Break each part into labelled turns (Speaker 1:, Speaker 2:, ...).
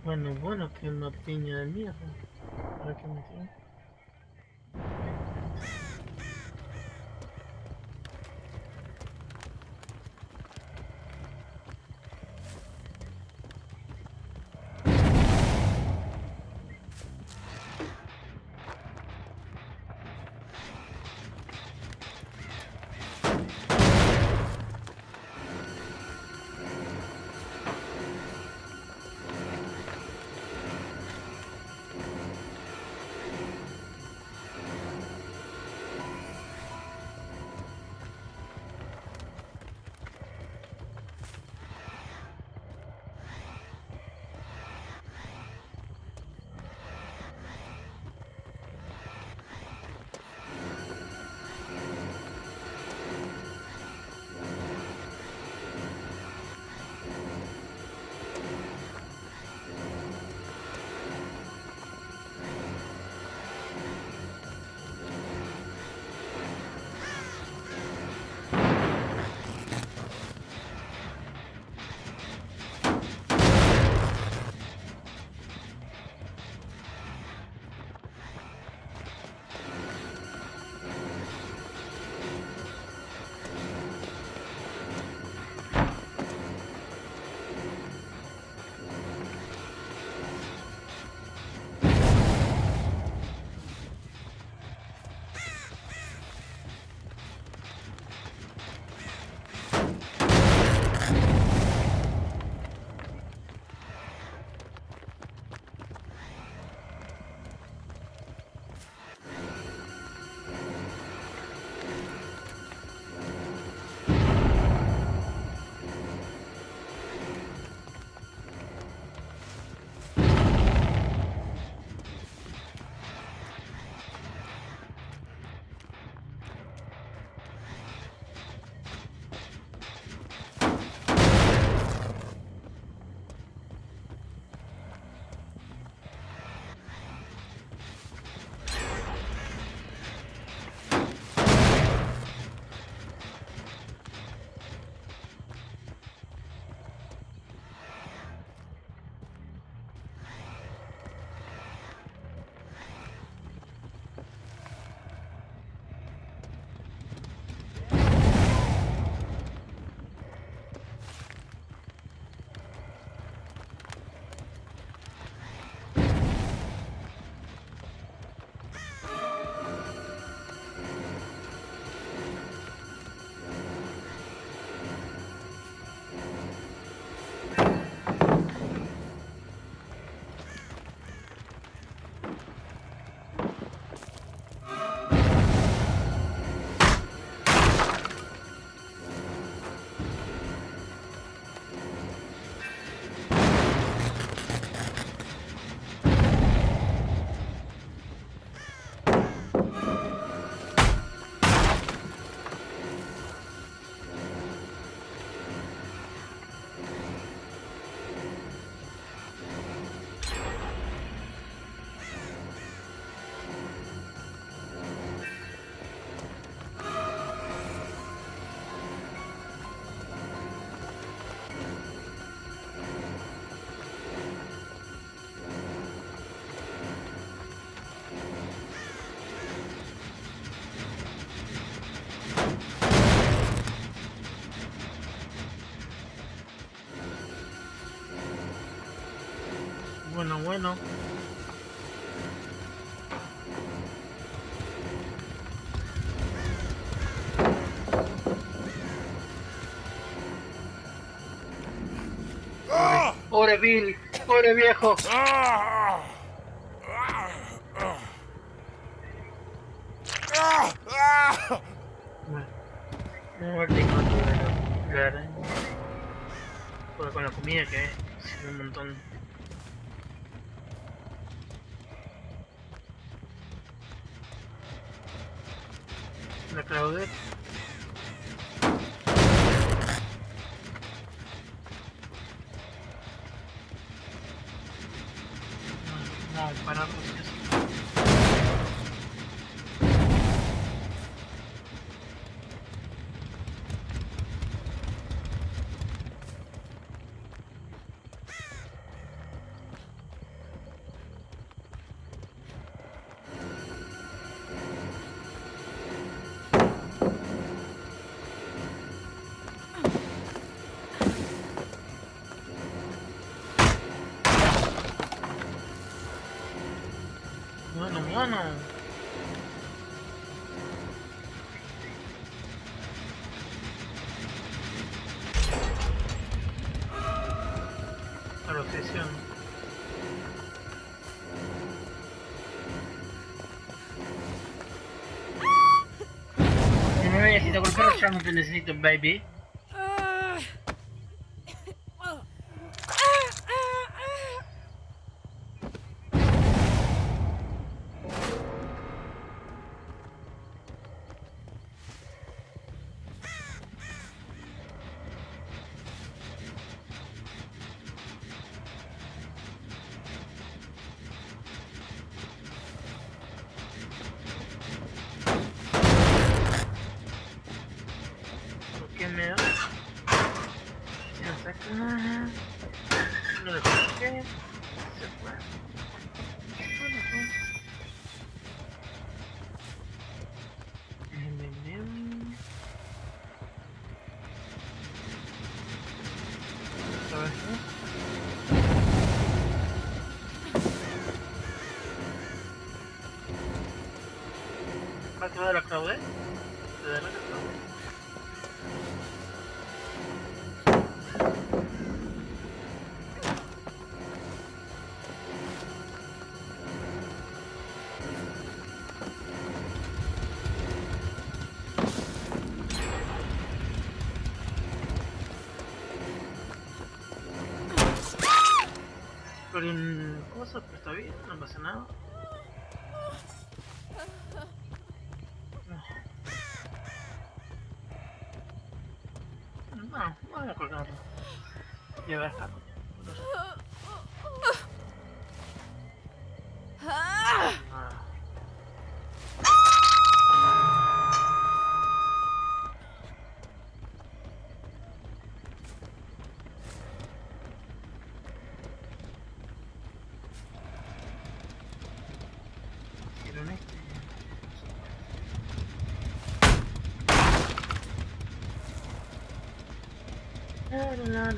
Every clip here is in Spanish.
Speaker 1: Bueno, que una piña de mierda. ¿Para qué me tiene? Bueno. Pobre Bill, pobre viejo. Bueno, no te encuentro la araña. Porque con la comida que es un montón. La Claudette. No, para Rusia. mono. A la obsesión. No me necesito golpear, ya no te necesito, baby. ¿Qué me da? Si no saca nada. No le coloqué. Se fue. ¿Sabes qué? ¿Va a quedar la clave? ¿Te da la clave? Pero en cosas, pero está bien, no pasa nada. No, vamos a colgarlo. Ya va a estar. La.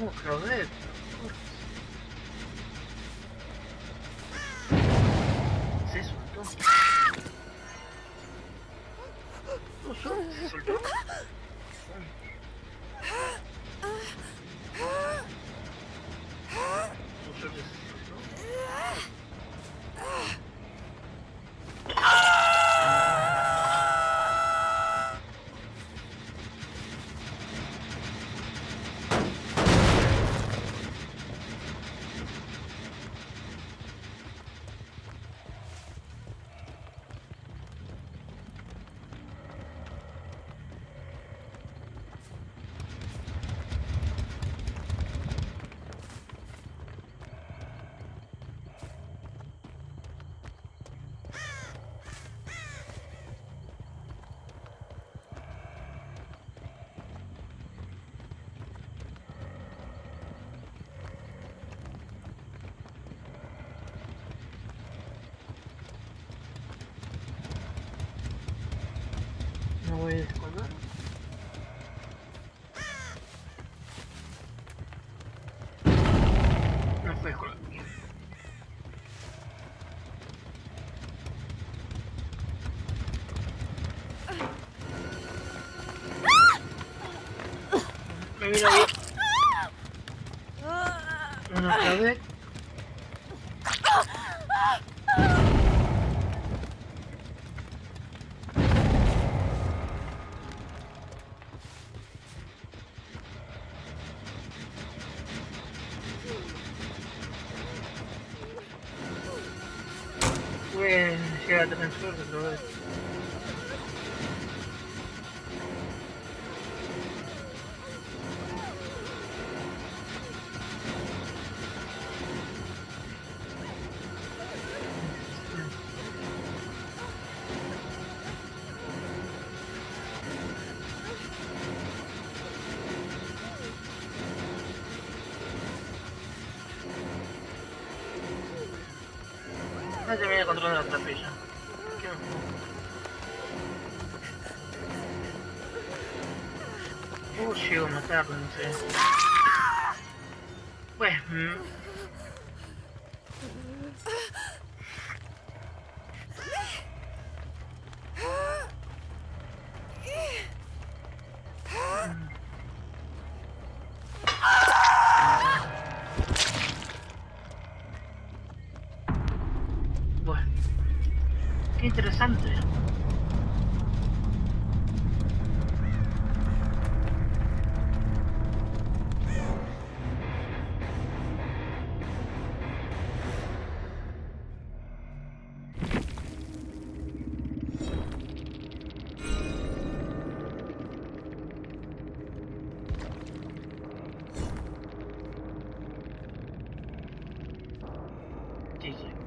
Speaker 1: Oh, Claudette. Se soltó. No, se soltó. No voy a descolgar. No fue descolgar. Me mira ahí. Una Claudette. Pues llega a tener suerte, Claudette. No se viene controlando la tapilla. ¿Qué? llego a matarlo, no sé. Pues... bueno, qué interesante. Sí, sí.